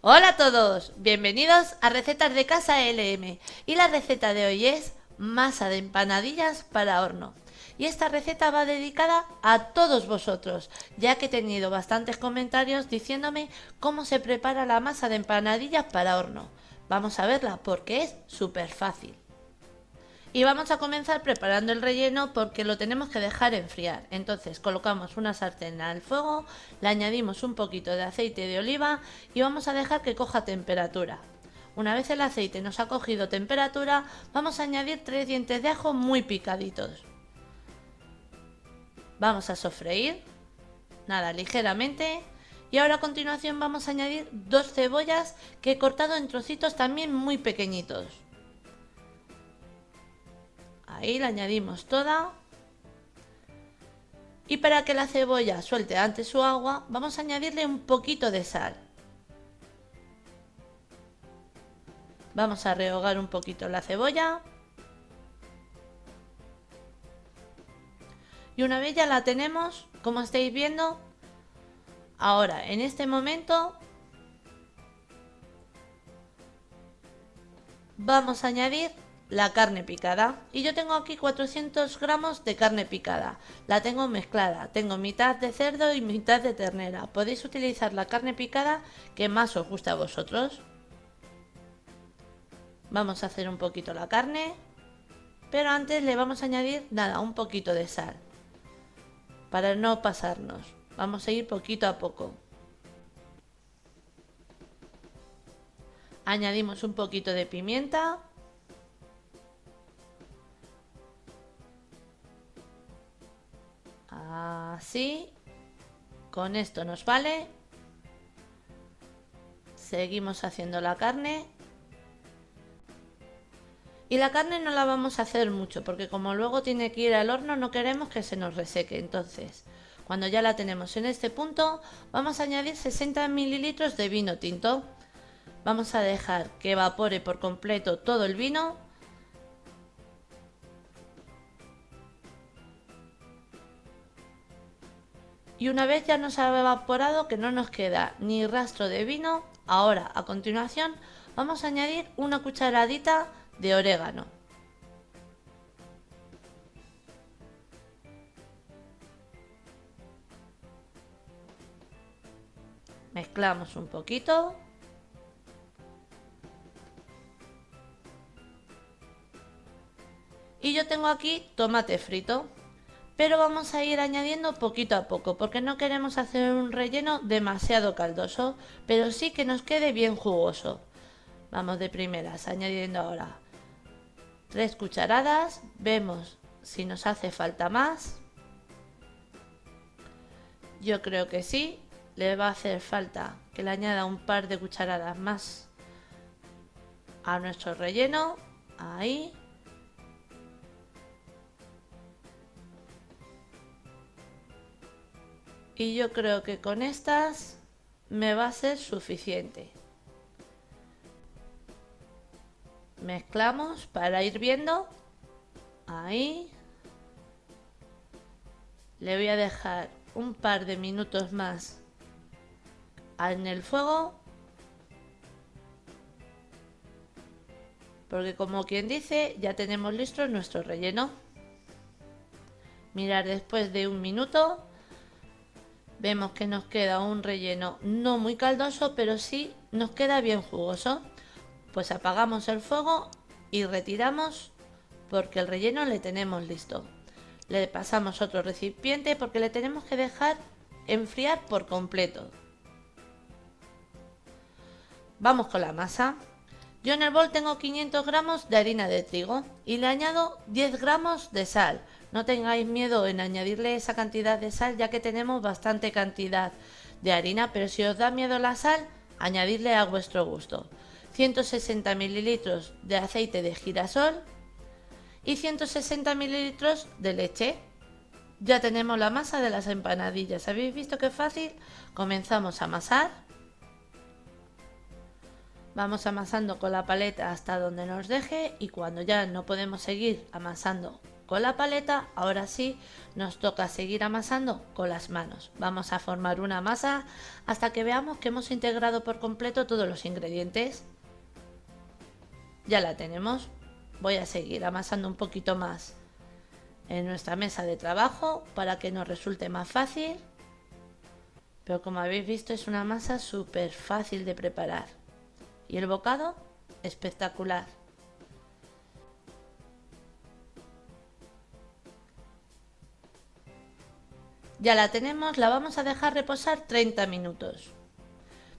Hola a todos, bienvenidos a Recetas de Casa LM y la receta de hoy es masa de empanadillas para horno. Y esta receta va dedicada a todos vosotros, ya que he tenido bastantes comentarios diciéndome cómo se prepara la masa de empanadillas para horno. Vamos a verla porque es súper fácil. Y vamos a comenzar preparando el relleno porque lo tenemos que dejar enfriar. Entonces colocamos una sartén al fuego, le añadimos un poquito de aceite de oliva y vamos a dejar que coja temperatura. Una vez el aceite nos ha cogido temperatura, vamos a añadir 3 dientes de ajo muy picaditos. Vamos a sofreír, nada, ligeramente. Y ahora a continuación vamos a añadir 2 cebollas que he cortado en trocitos también muy pequeñitos. Ahí la añadimos toda. Y para que la cebolla suelte antes su agua, vamos a añadirle un poquito de sal. Vamos a rehogar un poquito la cebolla. Y una vez ya la tenemos, como estáis viendo, ahora en este momento vamos a añadir la carne picada. Y yo tengo aquí 400 gramos de carne picada. La tengo mezclada. Tengo mitad de cerdo y mitad de ternera. Podéis utilizar la carne picada que más os gusta a vosotros. Vamos a hacer un poquito la carne. Pero antes le vamos a añadir nada, un poquito de sal. Para no pasarnos. Vamos a ir poquito a poco. Añadimos un poquito de pimienta. Así. Con esto nos vale. Seguimos haciendo la carne. Y la carne no la vamos a hacer mucho porque como luego tiene que ir al horno no queremos que se nos reseque. Entonces, cuando ya la tenemos en este punto, vamos a añadir 60 mililitros de vino tinto. Vamos a dejar que evapore por completo todo el vino. Y una vez ya nos ha evaporado, que no nos queda ni rastro de vino, ahora a continuación vamos a añadir una cucharadita de orégano. Mezclamos un poquito. Y yo tengo aquí tomate frito. Pero vamos a ir añadiendo poquito a poco porque no queremos hacer un relleno demasiado caldoso, pero sí que nos quede bien jugoso. Vamos de primeras añadiendo ahora 3 cucharadas, vemos si nos hace falta más. Yo creo que sí, le va a hacer falta que le añada un par de cucharadas más a nuestro relleno. Ahí. Y yo creo que con estas me va a ser suficiente. Mezclamos para ir viendo. Ahí. Le voy a dejar un par de minutos más en el fuego. Porque como quien dice, ya tenemos listo nuestro relleno. Mirar después de un minuto. Vemos que nos queda un relleno no muy caldoso, pero sí nos queda bien jugoso. Pues apagamos el fuego y retiramos porque el relleno le tenemos listo. Le pasamos otro recipiente porque le tenemos que dejar enfriar por completo. Vamos con la masa. Yo en el bol tengo 500 gramos de harina de trigo y le añado 10 gramos de sal. No tengáis miedo en añadirle esa cantidad de sal ya que tenemos bastante cantidad de harina, pero si os da miedo la sal, añadidle a vuestro gusto. 160 mililitros de aceite de girasol y 160 mililitros de leche. Ya tenemos la masa de las empanadillas. ¿Habéis visto qué fácil? Comenzamos a amasar. Vamos amasando con la paleta hasta donde nos deje y cuando ya no podemos seguir amasando con la paleta, ahora sí nos toca seguir amasando con las manos. Vamos a formar una masa hasta que veamos que hemos integrado por completo todos los ingredientes. Ya la tenemos. Voy a seguir amasando un poquito más en nuestra mesa de trabajo para que nos resulte más fácil. Pero como habéis visto, es una masa súper fácil de preparar. Y el bocado, espectacular. Ya la tenemos, la vamos a dejar reposar 30 minutos.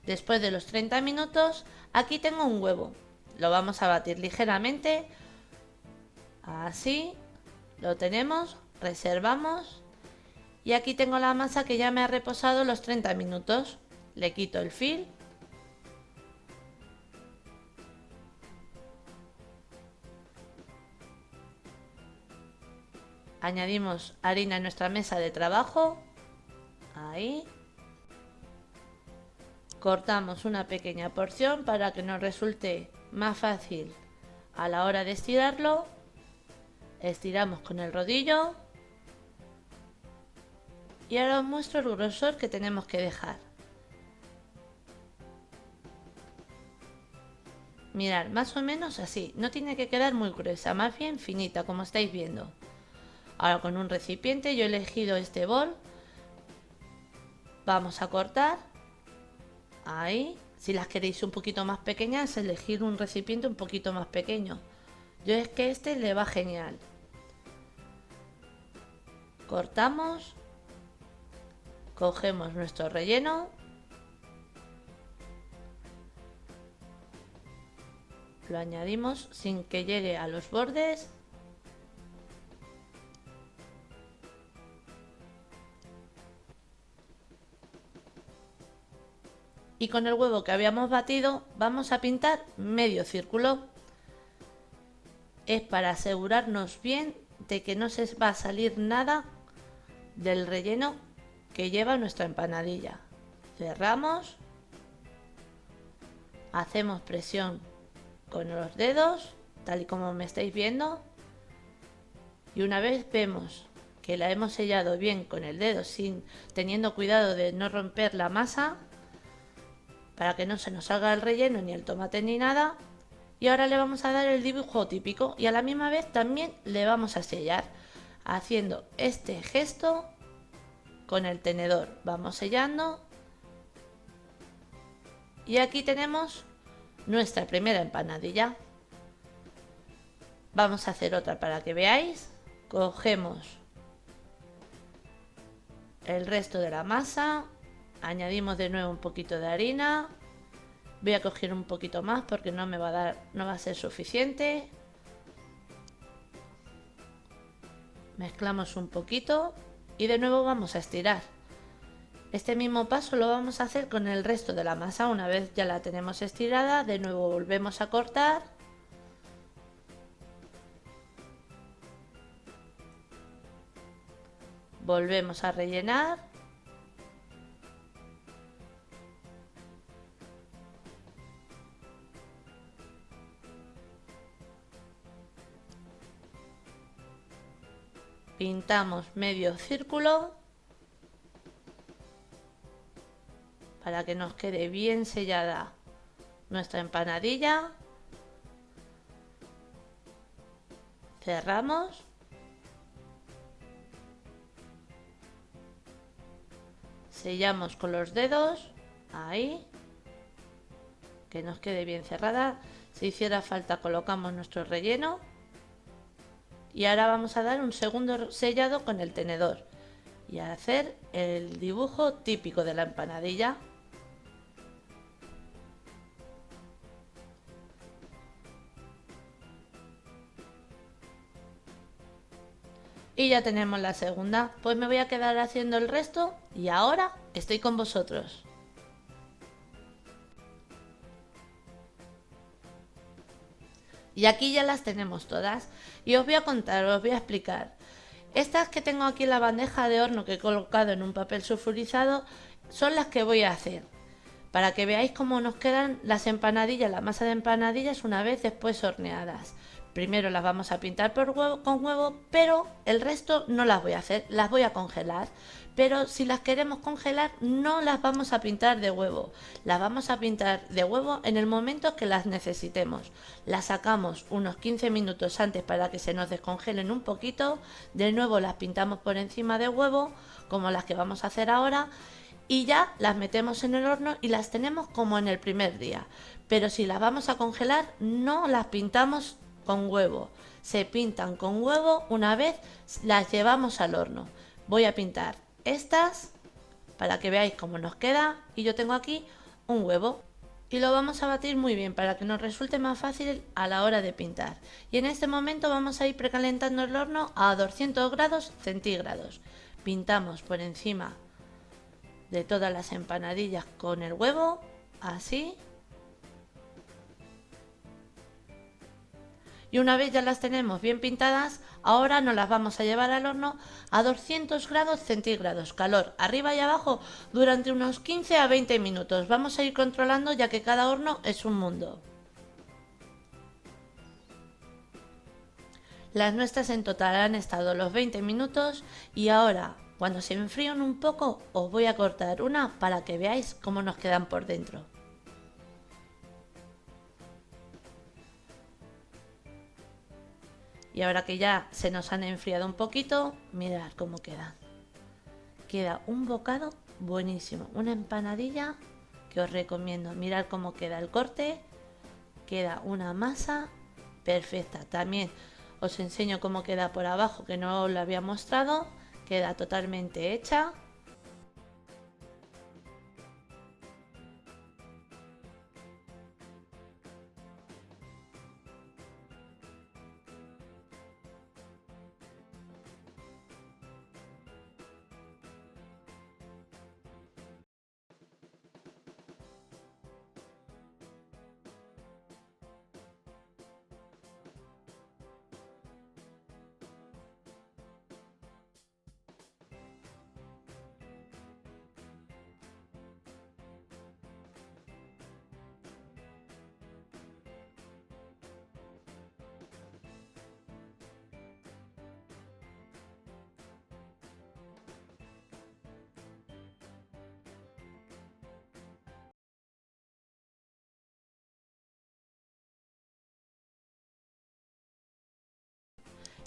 Después de los 30 minutos, aquí tengo un huevo. Lo vamos a batir ligeramente. Así, lo tenemos, reservamos. Y aquí tengo la masa que ya me ha reposado los 30 minutos. Le quito el fil. Añadimos harina en nuestra mesa de trabajo. Ahí. Cortamos una pequeña porción para que nos resulte más fácil a la hora de estirarlo. Estiramos con el rodillo. Y ahora os muestro el grosor que tenemos que dejar. Mirad, más o menos así. No tiene que quedar muy gruesa, más bien finita, como estáis viendo. Ahora con un recipiente yo he elegido este bol. Vamos a cortar. Ahí. Si las queréis un poquito más pequeñas, elegir un recipiente un poquito más pequeño. Yo es que este le va genial. Cortamos. Cogemos nuestro relleno. Lo añadimos sin que llegue a los bordes. Y con el huevo que habíamos batido vamos a pintar medio círculo. Es para asegurarnos bien de que no se va a salir nada del relleno que lleva nuestra empanadilla. Cerramos. Hacemos presión con los dedos, tal y como me estáis viendo. Y una vez vemos que la hemos sellado bien con el dedo, teniendo cuidado de no romper la masa, para que no se nos salga el relleno ni el tomate ni nada. Y ahora le vamos a dar el dibujo típico y a la misma vez también le vamos a sellar haciendo este gesto con el tenedor. Vamos sellando y aquí tenemos nuestra primera empanadilla. Vamos a hacer otra para que veáis. Cogemos el resto de la masa, añadimos de nuevo un poquito de harina. Voy a coger un poquito más porque no me va a dar, no va a ser suficiente. Mezclamos un poquito y de nuevo vamos a estirar. Este mismo paso lo vamos a hacer con el resto de la masa. Una vez ya la tenemos estirada, de nuevo volvemos a cortar. Volvemos a rellenar. Pintamos medio círculo para que nos quede bien sellada nuestra empanadilla. Cerramos. Sellamos con los dedos, ahí, que nos quede bien cerrada. Si hiciera falta colocamos nuestro relleno. Y ahora vamos a dar un segundo sellado con el tenedor y a hacer el dibujo típico de la empanadilla. Y ya tenemos la segunda, pues me voy a quedar haciendo el resto y ahora estoy con vosotros. Y aquí ya las tenemos todas y os voy a contar, os voy a explicar. Estas que tengo aquí en la bandeja de horno que he colocado en un papel sulfurizado son las que voy a hacer. Para que veáis cómo nos quedan las empanadillas, la masa de empanadillas una vez después horneadas. Primero las vamos a pintar con huevo, pero el resto no las voy a hacer, las voy a congelar. Pero si las queremos congelar, no las vamos a pintar de huevo. Las vamos a pintar de huevo en el momento que las necesitemos. Las sacamos unos 15 minutos antes para que se nos descongelen un poquito. De nuevo las pintamos por encima de huevo, como las que vamos a hacer ahora. Y ya las metemos en el horno y las tenemos como en el primer día. Pero si las vamos a congelar, no las pintamos con huevo. Se pintan con huevo una vez las llevamos al horno. Voy a pintar estas para que veáis cómo nos queda. Y yo tengo aquí un huevo. Y lo vamos a batir muy bien para que nos resulte más fácil a la hora de pintar. Y en este momento vamos a ir precalentando el horno a 200 grados centígrados. Pintamos por encima de todas las empanadillas con el huevo, así. Y una vez ya las tenemos bien pintadas, ahora nos las vamos a llevar al horno a 200 grados centígrados, calor arriba y abajo, durante unos 15 a 20 minutos. Vamos a ir controlando ya que cada horno es un mundo. Las nuestras en total han estado los 20 minutos y ahora, cuando se enfríen un poco, os voy a cortar una para que veáis cómo nos quedan por dentro. Y ahora que ya se nos han enfriado un poquito, mirad cómo queda. Queda un bocado buenísimo, una empanadilla que os recomiendo. Mirad cómo queda el corte, queda una masa perfecta. También os enseño cómo queda por abajo, que no os lo había mostrado. Queda totalmente hecha.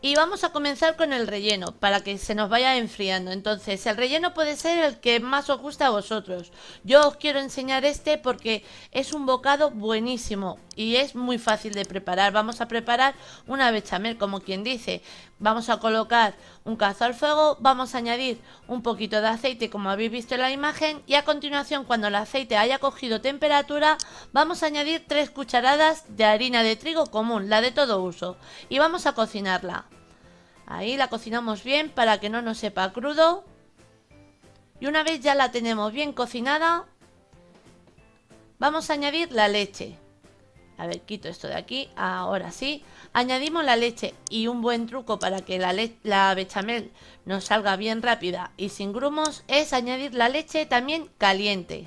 Y vamos a comenzar con el relleno para que se nos vaya enfriando. Entonces, el relleno puede ser el que más os guste a vosotros. Yo os quiero enseñar este porque es un bocado buenísimo y es muy fácil de preparar. Vamos a preparar una bechamel, como quien dice. Vamos a colocar un cazo al fuego, vamos a añadir un poquito de aceite, como habéis visto en la imagen, y a continuación, cuando el aceite haya cogido temperatura, vamos a añadir 3 cucharadas de harina de trigo común, la de todo uso, y vamos a cocinarla. Ahí la cocinamos bien para que no nos sepa crudo. Y una vez ya la tenemos bien cocinada, vamos a añadir la leche. A ver, quito esto de aquí, ahora sí. Añadimos la leche y un buen truco para que la bechamel nos salga bien rápida y sin grumos es añadir la leche también caliente.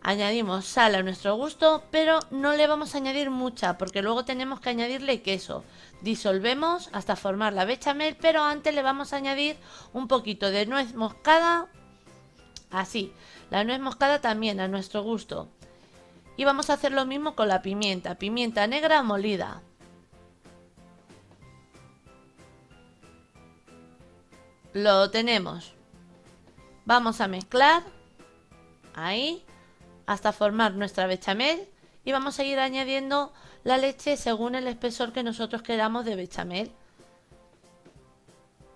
Añadimos sal a nuestro gusto, pero no le vamos a añadir mucha porque luego tenemos que añadirle queso. Disolvemos hasta formar la bechamel, pero antes le vamos a añadir un poquito de nuez moscada. Así, la nuez moscada también a nuestro gusto. Y vamos a hacer lo mismo con la pimienta, pimienta negra molida. Lo tenemos. Vamos a mezclar, ahí, hasta formar nuestra bechamel y vamos a ir añadiendo la leche según el espesor que nosotros queramos de bechamel.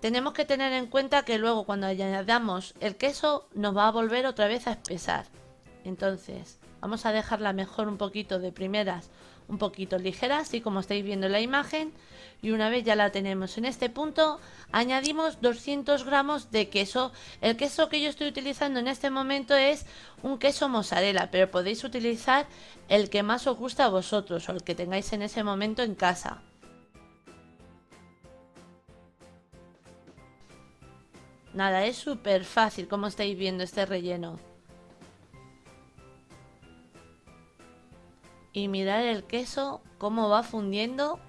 Tenemos que tener en cuenta que luego cuando añadamos el queso nos va a volver otra vez a espesar. Entonces vamos a dejarla mejor un poquito de primeras, un poquito ligera, así como estáis viendo en la imagen. Y una vez ya la tenemos en este punto, añadimos 200 gramos de queso. El queso que yo estoy utilizando en este momento es un queso mozzarella, pero podéis utilizar el que más os gusta a vosotros o el que tengáis en ese momento en casa. Nada, es súper fácil como estáis viendo este relleno. Y mirad el queso cómo va fundiendo.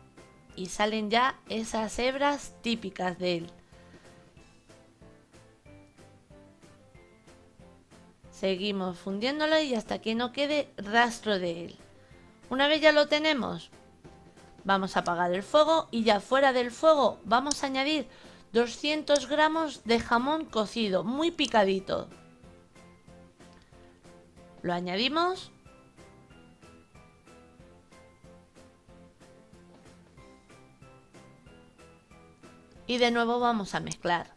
y salen ya esas hebras típicas de él. Seguimos fundiéndolo y hasta que no quede rastro de él. Una vez ya lo tenemos, vamos a apagar el fuego y ya fuera del fuego vamos a añadir 200 gramos de jamón cocido, muy picadito. Lo añadimos. Y de nuevo vamos a mezclar.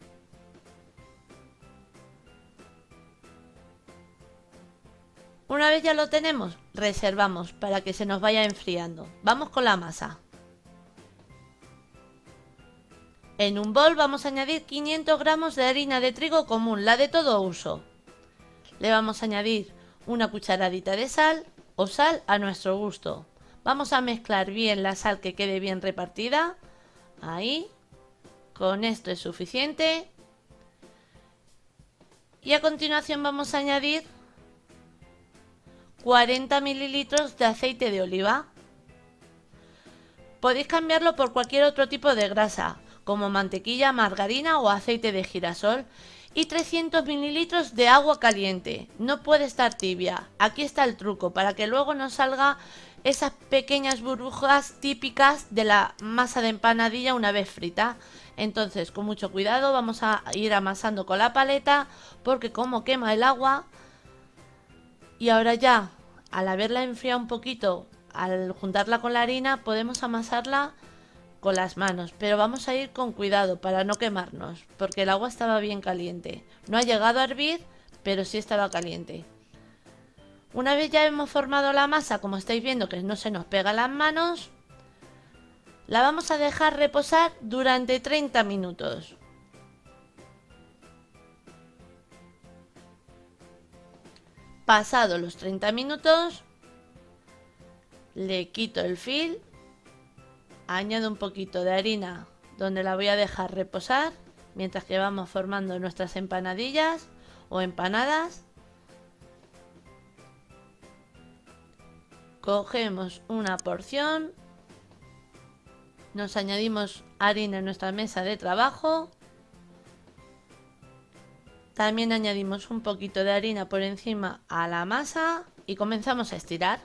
Una vez ya lo tenemos, reservamos para que se nos vaya enfriando. Vamos con la masa. En un bol vamos a añadir 500 gramos de harina de trigo común, la de todo uso. Le vamos a añadir una cucharadita de sal o sal a nuestro gusto. Vamos a mezclar bien la sal, que quede bien repartida. Ahí. Con esto es suficiente. Y a continuación vamos a añadir 40 mililitros de aceite de oliva. Podéis cambiarlo por cualquier otro tipo de grasa, como mantequilla, margarina o aceite de girasol. Y 300 mililitros de agua caliente. No puede estar tibia. Aquí está el truco, para que luego nos salga esas pequeñas burbujas típicas de la masa de empanadilla una vez frita. Entonces, con mucho cuidado vamos a ir amasando con la paleta, porque como quema el agua. Y ahora ya, al haberla enfriado un poquito, al juntarla con la harina, podemos amasarla con las manos, pero vamos a ir con cuidado para no quemarnos, porque el agua estaba bien caliente. No ha llegado a hervir, pero sí estaba caliente. Una vez ya hemos formado la masa, como estáis viendo que no se nos pega las manos, la vamos a dejar reposar durante 30 minutos. Pasados los 30 minutos, le quito el fil, añado un poquito de harina donde la voy a dejar reposar mientras que vamos formando nuestras empanadillas o empanadas. Cogemos una porción, nos añadimos harina en nuestra mesa de trabajo. También añadimos un poquito de harina por encima a la masa y comenzamos a estirar.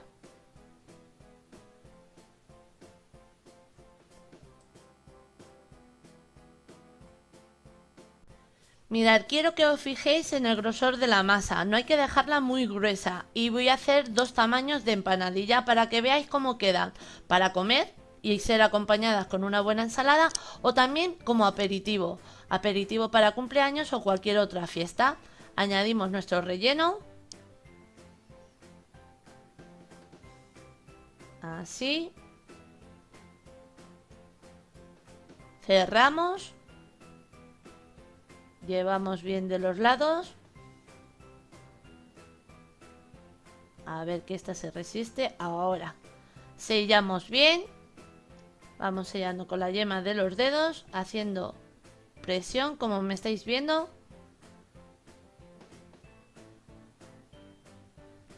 Mirad, quiero que os fijéis en el grosor de la masa, no hay que dejarla muy gruesa. Y voy a hacer dos tamaños de empanadilla para que veáis cómo quedan, para comer y ser acompañadas con una buena ensalada, o también como aperitivo, aperitivo para cumpleaños o cualquier otra fiesta. Añadimos nuestro relleno, así, cerramos, llevamos bien de los lados, a ver que esta se resiste. Ahora sellamos bien, vamos sellando con la yema de los dedos, haciendo presión como me estáis viendo,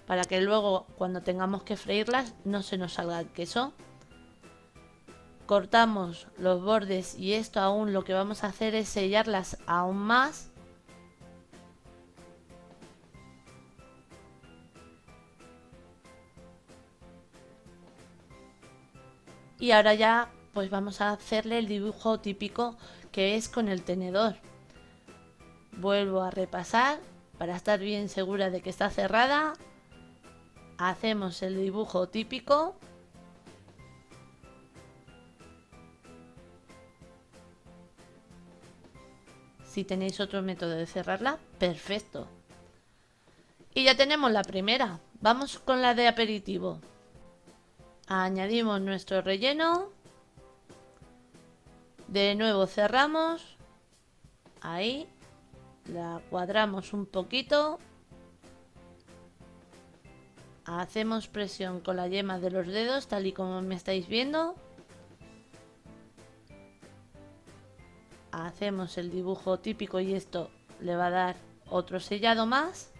para que luego cuando tengamos que freírlas no se nos salga el queso. Cortamos los bordes y esto aún lo que vamos a hacer es sellarlas aún más. Y ahora ya pues vamos a hacerle el dibujo típico, que es con el tenedor. Vuelvo a repasar para estar bien segura de que está cerrada. Hacemos el dibujo típico. Si tenéis otro método de cerrarla, perfecto. Y ya tenemos la primera. Vamos con la de aperitivo. Añadimos nuestro relleno. De nuevo cerramos. Ahí. La cuadramos un poquito. Hacemos presión con la yema de los dedos, tal y como me estáis viendo. Hacemos el dibujo típico y esto le va a dar otro sellado más.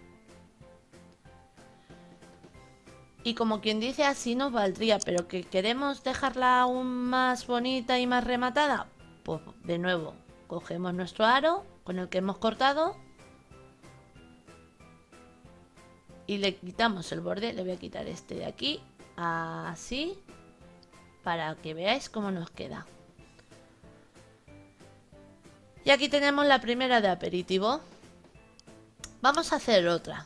Y como quien dice, así nos valdría, pero que queremos dejarla aún más bonita y más rematada, pues de nuevo, cogemos nuestro aro con el que hemos cortado y le quitamos el borde. Le voy a quitar este de aquí, así, para que veáis cómo nos queda. Y aquí tenemos la primera de aperitivo. Vamos a hacer otra.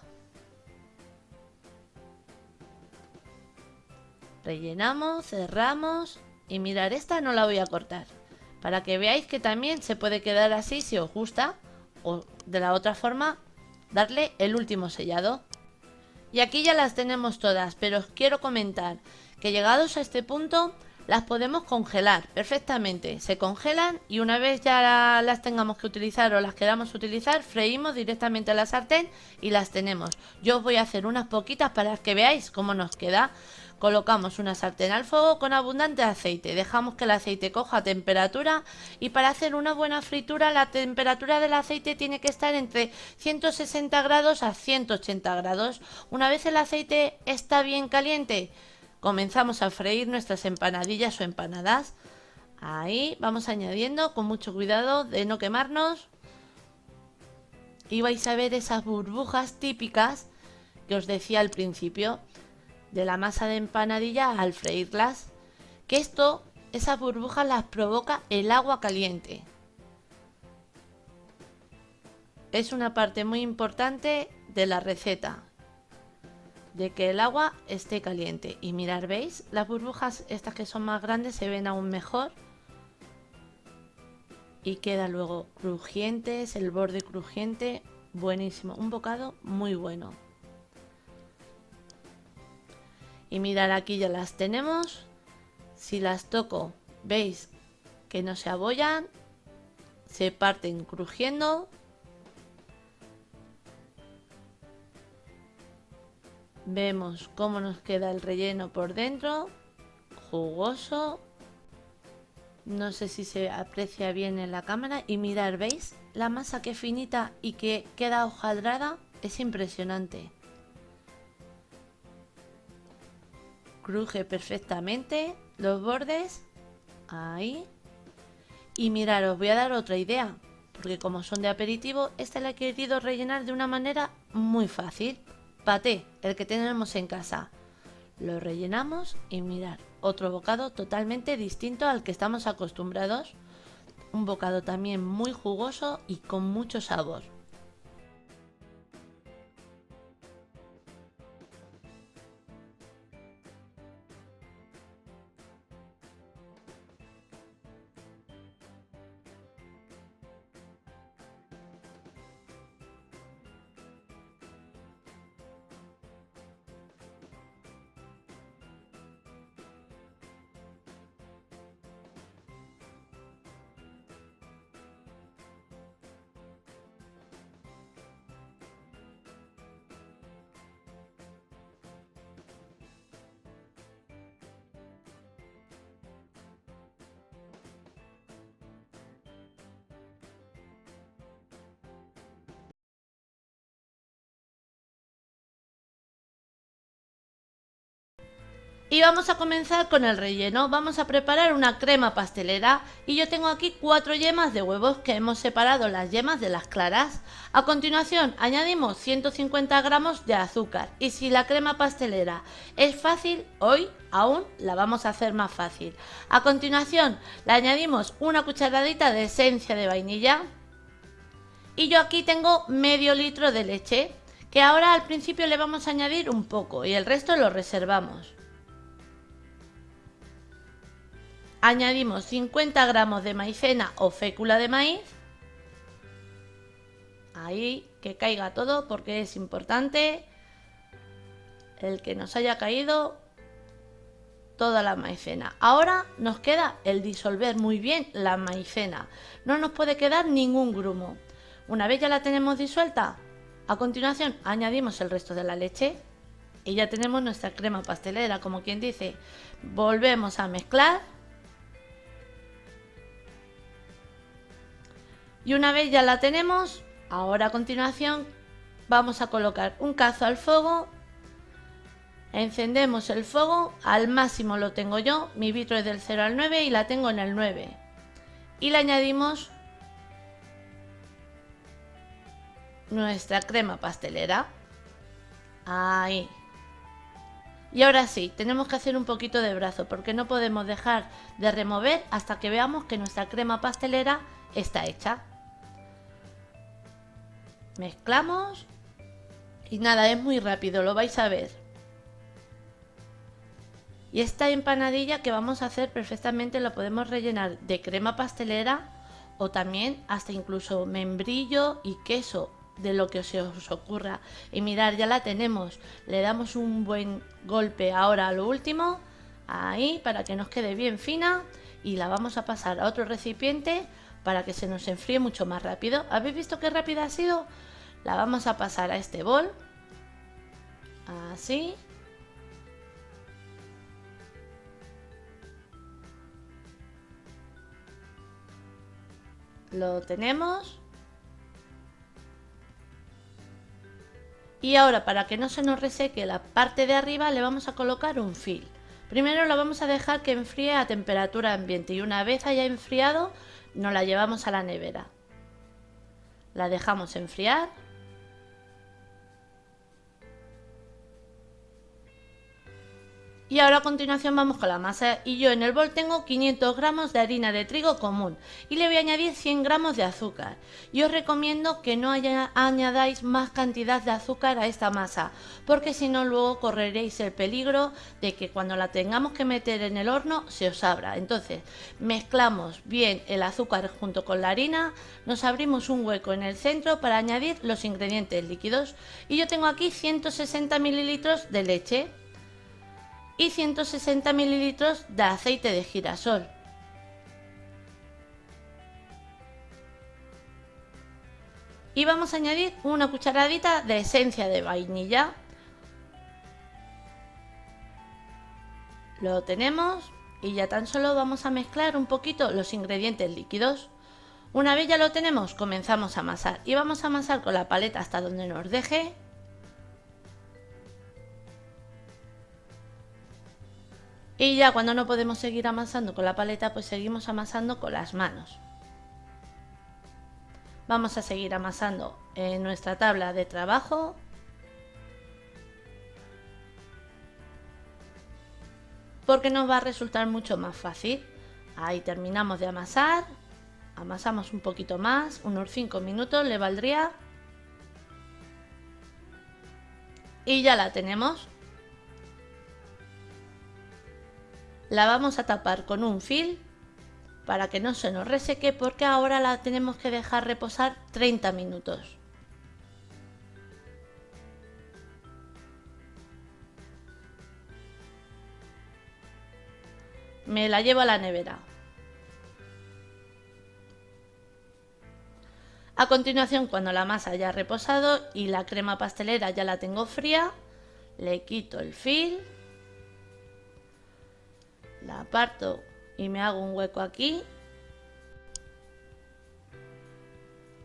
Rellenamos, cerramos y mirar, esta no la voy a cortar, para que veáis que también se puede quedar así si os gusta, o de la otra forma darle el último sellado. Y aquí ya las tenemos todas, pero os quiero comentar que llegados a este punto las podemos congelar perfectamente. Se congelan y una vez ya las tengamos que utilizar o las queramos utilizar, freímos directamente a la sartén y las tenemos. Yo os voy a hacer unas poquitas para que veáis cómo nos queda. Colocamos una sartén al fuego con abundante aceite, dejamos que el aceite coja temperatura y para hacer una buena fritura la temperatura del aceite tiene que estar entre 160 grados a 180 grados. Una vez el aceite está bien caliente, comenzamos a freír nuestras empanadillas o empanadas. Ahí vamos añadiendo con mucho cuidado de no quemarnos y vais a ver esas burbujas típicas que os decía al principio de la masa de empanadilla al freírlas, que esas burbujas las provoca el agua caliente. Es una parte muy importante de la receta, de que el agua esté caliente. Y mirad, ¿veis? Las burbujas estas que son más grandes se ven aún mejor y queda luego crujientes, el borde crujiente, buenísimo, un bocado muy bueno. Y mirad, aquí ya las tenemos. Si las toco, veis que no se abollan, se parten crujiendo. Vemos cómo nos queda el relleno por dentro, jugoso. No sé si se aprecia bien en la cámara. Y mirad, ¿veis? La masa que finita y que queda hojaldrada es impresionante. Cruje perfectamente los bordes. Ahí. Y mirad, os voy a dar otra idea, porque como son de aperitivo, esta la he querido rellenar de una manera muy fácil. Paté, el que tenemos en casa. Lo rellenamos y mirad, otro bocado totalmente distinto al que estamos acostumbrados. Un bocado también muy jugoso y con mucho sabor. Y vamos a comenzar con el relleno. Vamos a preparar una crema pastelera y yo tengo aquí 4 yemas de huevos que hemos separado las yemas de las claras. A continuación añadimos 150 gramos de azúcar y si la crema pastelera es fácil, hoy aún la vamos a hacer más fácil. A continuación le añadimos una cucharadita de esencia de vainilla y yo aquí tengo medio litro de leche que ahora al principio le vamos a añadir un poco y el resto lo reservamos. Añadimos 50 gramos de maicena o fécula de maíz. Ahí, que caiga todo porque es importante el que nos haya caído toda la maicena. Ahora nos queda el disolver muy bien la maicena. No nos puede quedar ningún grumo. Una vez ya la tenemos disuelta, a continuación añadimos el resto de la leche y ya tenemos nuestra crema pastelera, como quien dice. Volvemos a mezclar. Y una vez ya la tenemos, ahora a continuación vamos a colocar un cazo al fuego Encendemos el fuego, al máximo lo tengo yo, mi vitro es del 0 al 9 y la tengo en el 9. Y le añadimos nuestra crema pastelera. Ahí. Y ahora sí, tenemos que hacer un poquito de brazo porque no podemos dejar de remover hasta que veamos que nuestra crema pastelera está hecha. Mezclamos y nada, es muy rápido, lo vais a ver. Y esta empanadilla que vamos a hacer perfectamente la podemos rellenar de crema pastelera o también hasta incluso membrillo y queso, de lo que se os ocurra. Y mirad, ya la tenemos. Le damos un buen golpe ahora a lo último, ahí, para que nos quede bien fina, y la vamos a pasar a otro recipiente para que se nos enfríe mucho más rápido. ¿Habéis visto qué rápida ha sido? La vamos a pasar a este bol, así. Lo tenemos. Y ahora, para que no se nos reseque la parte de arriba, le vamos a colocar un fil. Primero lo vamos a dejar que enfríe a temperatura ambiente y una vez haya enfriado, nos la llevamos a la nevera. La dejamos enfriar. Y ahora a continuación vamos con la masa y yo en el bol tengo 500 gramos de harina de trigo común y le voy a añadir 100 gramos de azúcar. Y os recomiendo que no añadáis más cantidad de azúcar a esta masa porque si no luego correréis el peligro de que cuando la tengamos que meter en el horno se os abra. Entonces mezclamos bien el azúcar junto con la harina, nos abrimos un hueco en el centro para añadir los ingredientes líquidos y yo tengo aquí 160 mililitros de leche y 160 mililitros de aceite de girasol. Y vamos a añadir una cucharadita de esencia de vainilla. Lo tenemos y ya tan solo vamos a mezclar un poquito los ingredientes líquidos. Una vez ya lo tenemos, comenzamos a amasar y vamos a amasar con la paleta hasta donde nos deje. Y ya cuando no podemos seguir amasando con la paleta, pues seguimos amasando con las manos. Vamos a seguir amasando en nuestra tabla de trabajo. Porque nos va a resultar mucho más fácil. Ahí terminamos de amasar. Amasamos un poquito más, unos 5 minutos le valdría. Y ya la tenemos. La vamos a tapar con un fil para que no se nos reseque porque ahora la tenemos que dejar reposar 30 minutos. Me la llevo a la nevera. A continuación, cuando la masa haya reposado y la crema pastelera ya la tengo fría, le quito el fil. La aparto y me hago un hueco aquí.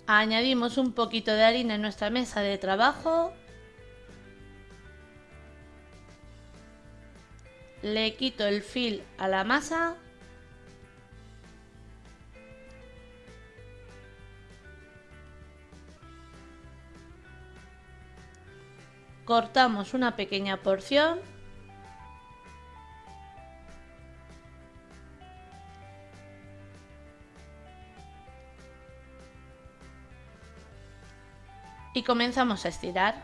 Añadimos un poquito de harina en nuestra mesa de trabajo. Le quito el fil a la masa. Cortamos una pequeña porción. Y comenzamos a estirar.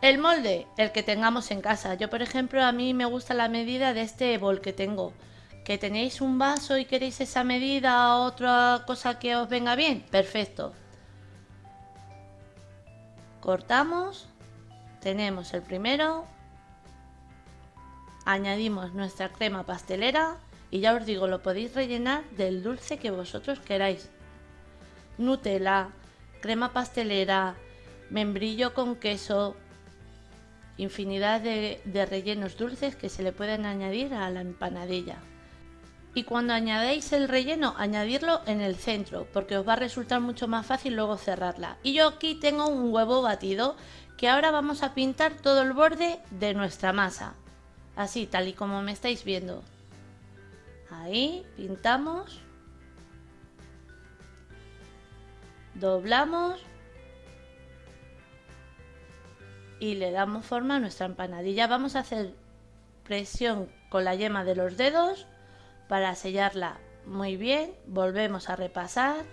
El molde, el que tengamos en casa. Yo, por ejemplo, a mí me gusta la medida de este bol que tengo. ¿Que tenéis un vaso y queréis esa medida o otra cosa que os venga bien? Perfecto. Cortamos. Tenemos el primero. Añadimos nuestra crema pastelera. Y ya os digo, lo podéis rellenar del dulce que vosotros queráis. Nutella, crema pastelera, membrillo con queso, infinidad de rellenos dulces que se le pueden añadir a la empanadilla. Y cuando añadáis el relleno, añadirlo en el centro, porque os va a resultar mucho más fácil luego cerrarla. Y yo aquí tengo un huevo batido que ahora vamos a pintar todo el borde de nuestra masa. Así, tal y como me estáis viendo. Ahí, pintamos. Doblamos. Y le damos forma a nuestra empanadilla. Vamos a hacer presión con la yema de los dedos para sellarla muy bien. Volvemos a repasar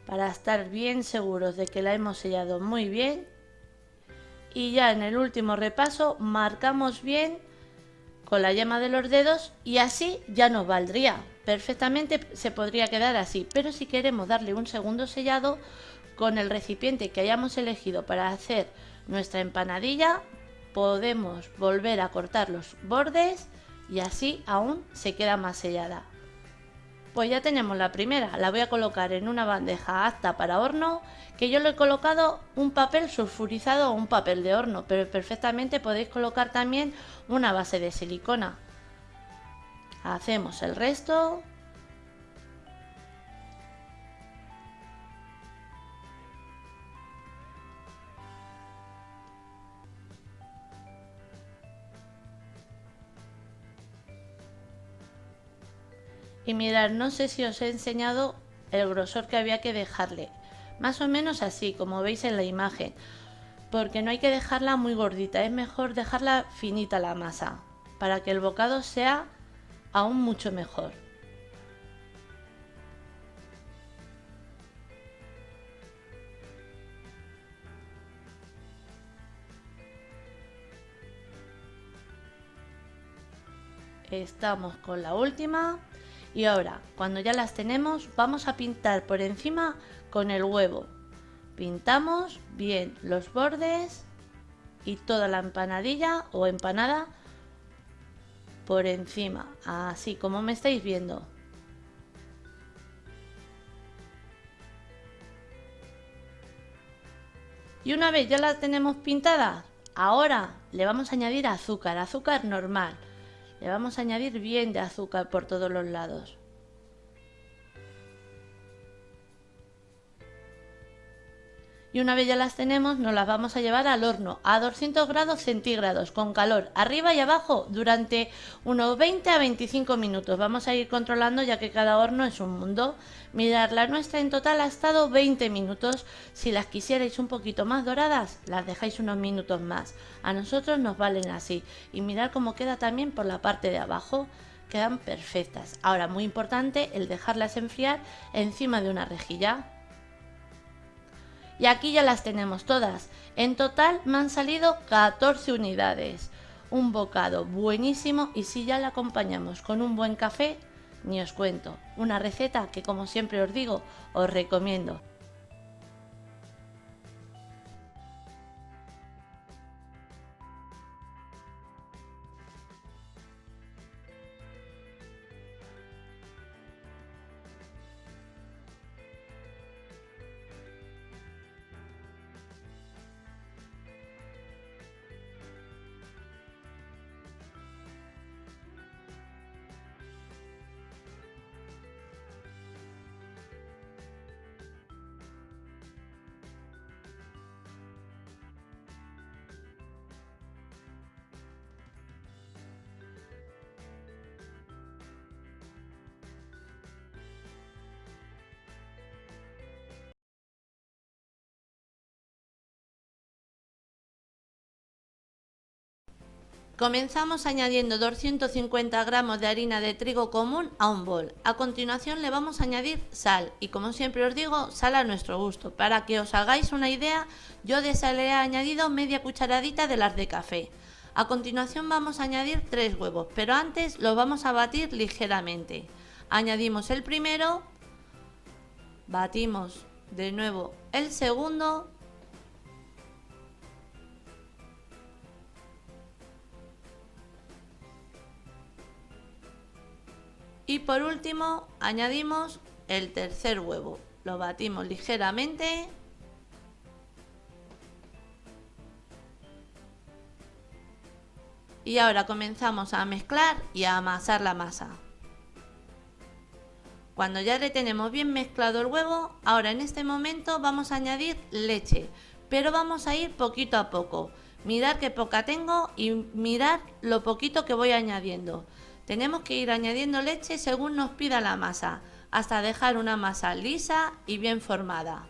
para estar bien seguros de que la hemos sellado muy bien. Y ya en el último repaso marcamos bien con la yema de los dedos y así ya nos valdría. Perfectamente se podría quedar así, pero si queremos darle un segundo sellado con el recipiente que hayamos elegido para hacer nuestra empanadilla, podemos volver a cortar los bordes y así aún se queda más sellada. Pues ya tenemos la primera, la voy a colocar en una bandeja apta para horno, que yo le he colocado un papel sulfurizado o un papel de horno, pero perfectamente podéis colocar también una base de silicona. Hacemos el resto. Y mirad, no sé si os he enseñado el grosor que había que dejarle. Más o menos así, como veis en la imagen. Porque no hay que dejarla muy gordita, es mejor dejarla finita la masa, para que el bocado sea aún mucho mejor. Estamos con la última. Y ahora, cuando ya las tenemos, vamos a pintar por encima con el huevo. Pintamos bien los bordes y toda la empanadilla o empanada por encima, así como me estáis viendo. Y una vez ya la tenemos pintada, ahora le vamos a añadir azúcar, azúcar normal. Le vamos a añadir bien de azúcar por todos los lados. Y una vez ya las tenemos, nos las vamos a llevar al horno a 200 grados centígrados con calor arriba y abajo durante unos 20 a 25 minutos. Vamos a ir controlando ya que cada horno es un mundo. Mirad, la nuestra en total ha estado 20 minutos. Si las quisierais un poquito más doradas, las dejáis unos minutos más. A nosotros nos valen así. Y mirad cómo queda también por la parte de abajo. Quedan perfectas. Ahora, muy importante el dejarlas enfriar encima de una rejilla. Y aquí ya las tenemos todas. En total me han salido 14 unidades. Un bocado buenísimo y si ya la acompañamos con un buen café, ni os cuento. Una receta que como siempre os digo, os recomiendo. Comenzamos añadiendo 250 gramos de harina de trigo común a un bol. A continuación le vamos a añadir sal y como siempre os digo, sal a nuestro gusto. Para que os hagáis una idea, yo de sal he añadido media cucharadita de las de café. A continuación vamos a añadir 3 huevos, pero antes los vamos a batir ligeramente. Añadimos el primero, batimos de nuevo el segundo. Y por último añadimos el tercer huevo. Lo batimos ligeramente. Y ahora comenzamos a mezclar y a amasar la masa. Cuando ya le tenemos bien mezclado el huevo, ahora en este momento vamos a añadir leche, pero vamos a ir poquito a poco. Mirad qué poca tengo y mirad lo poquito que voy añadiendo. Tenemos que ir añadiendo leche según nos pida la masa, hasta dejar una masa lisa y bien formada.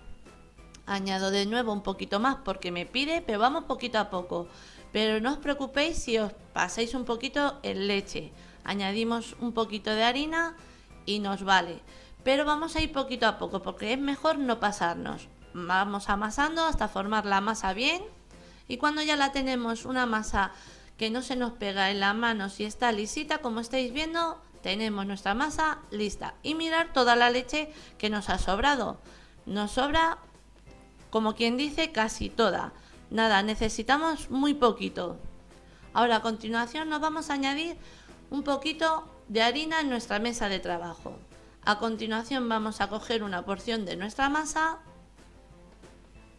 Añado de nuevo un poquito más porque me pide, pero vamos poquito a poco. Pero no os preocupéis si os pasáis un poquito en leche. Añadimos un poquito de harina y nos vale. Pero vamos a ir poquito a poco porque es mejor no pasarnos. Vamos amasando hasta formar la masa bien. Y cuando ya la tenemos una masa que no se nos pega en la mano, si está lisita, como estáis viendo, tenemos nuestra masa lista. Y mirar toda la leche que nos ha sobrado. Nos sobra, como quien dice, casi toda. Nada, necesitamos muy poquito. Ahora a continuación nos vamos a añadir un poquito de harina en nuestra mesa de trabajo. A continuación vamos a coger una porción de nuestra masa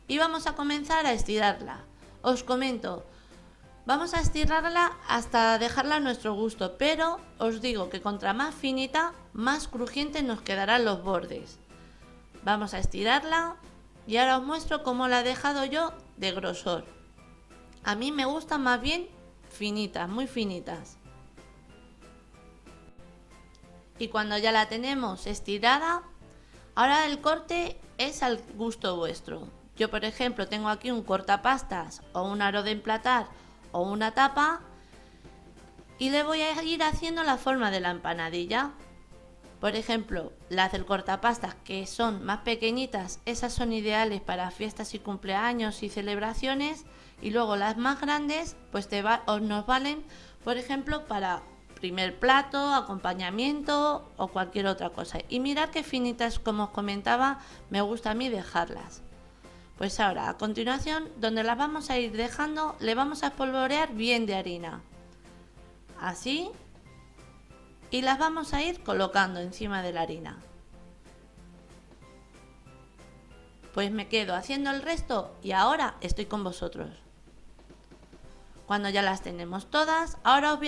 y vamos a comenzar a estirarla. Os comento, vamos a estirarla hasta dejarla a nuestro gusto, pero os digo que contra más finita, más crujiente nos quedarán los bordes. Vamos a estirarla y ahora os muestro cómo la he dejado yo de grosor. A mí me gustan más bien finitas, muy finitas. Y cuando ya la tenemos estirada, ahora el corte es al gusto vuestro. Yo, por ejemplo, tengo aquí un cortapastas o un aro de emplatar o una tapa y le voy a ir haciendo la forma de la empanadilla. Por ejemplo, las del cortapastas, que son más pequeñitas, esas son ideales para fiestas y cumpleaños y celebraciones, y luego las más grandes pues nos valen, por ejemplo, para primer plato, acompañamiento o cualquier otra cosa. Y mirad qué finitas, como os comentaba, me gusta a mí dejarlas. Pues ahora, a continuación, donde las vamos a ir dejando, le vamos a espolvorear bien de harina. Así. Y las vamos a ir colocando encima de la harina. Pues me quedo haciendo el resto y ahora estoy con vosotros. Cuando ya las tenemos todas, ahora os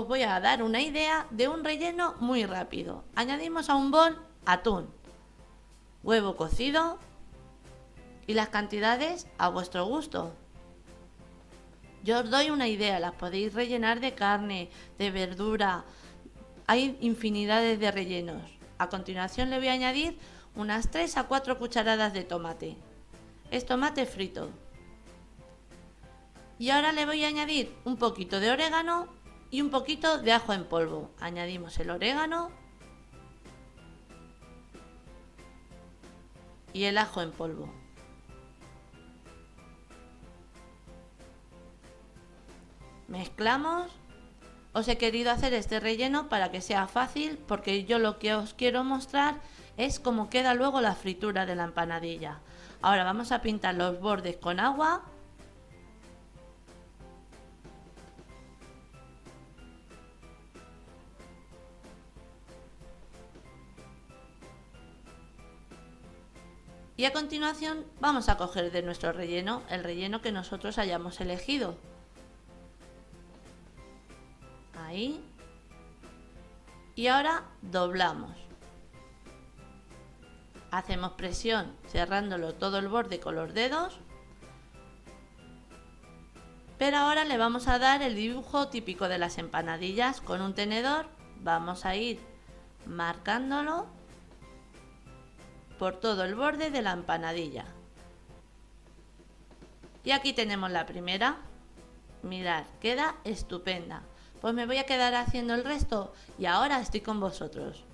voy a dar una idea de un relleno muy rápido. Añadimos a un bol atún, huevo cocido y las cantidades a vuestro gusto. Yo os doy una idea, las podéis rellenar de carne, de verdura, hay infinidades de rellenos. A continuación le voy a añadir unas 3 a 4 cucharadas de tomate. Es tomate frito. Y ahora le voy a añadir un poquito de orégano y un poquito de ajo en polvo. Añadimos el orégano y el ajo en polvo. Mezclamos. Os he querido hacer este relleno para que sea fácil, porque yo lo que os quiero mostrar es cómo queda luego la fritura de la empanadilla. Ahora vamos a pintar los bordes con agua. Y a continuación vamos a coger de nuestro relleno, el relleno que nosotros hayamos elegido. Ahí. Y ahora doblamos. Hacemos presión cerrándolo todo el borde con los dedos. Pero ahora le vamos a dar el dibujo típico de las empanadillas. Con un tenedor vamos a ir marcándolo por todo el borde de la empanadilla. Y aquí tenemos la primera. Mirad, queda estupenda. Pues me voy a quedar haciendo el resto y ahora estoy con vosotros.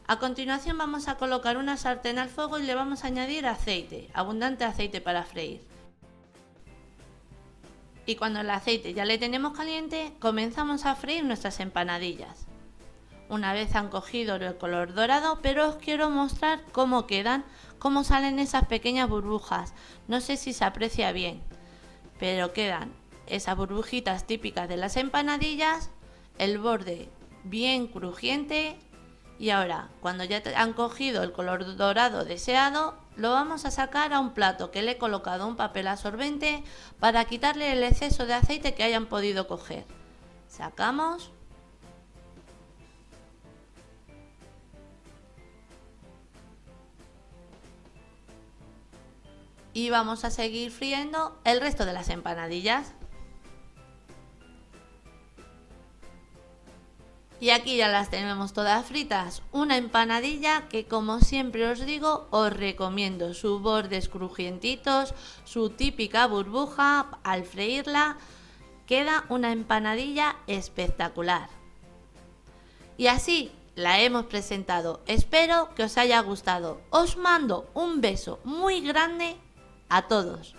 A continuación vamos a colocar una sartén al fuego y le vamos a añadir aceite, abundante aceite para freír. Y cuando el aceite ya le tenemos caliente, comenzamos a freír nuestras empanadillas. Una vez han cogido el color dorado, pero os quiero mostrar cómo quedan, cómo salen esas pequeñas burbujas. No sé si se aprecia bien, pero quedan esas burbujitas típicas de las empanadillas, el borde bien crujiente. Y ahora, cuando ya han cogido el color dorado deseado, lo vamos a sacar a un plato que le he colocado un papel absorbente para quitarle el exceso de aceite que hayan podido coger. Sacamos. y vamos a seguir friendo el resto de las empanadillas. Y aquí ya las tenemos todas fritas. Una empanadilla que, como siempre os digo, os recomiendo. Sus bordes crujientitos, su típica burbuja al freírla. Queda una empanadilla espectacular. Y así la hemos presentado. Espero que os haya gustado. Os mando un beso muy grande a todos.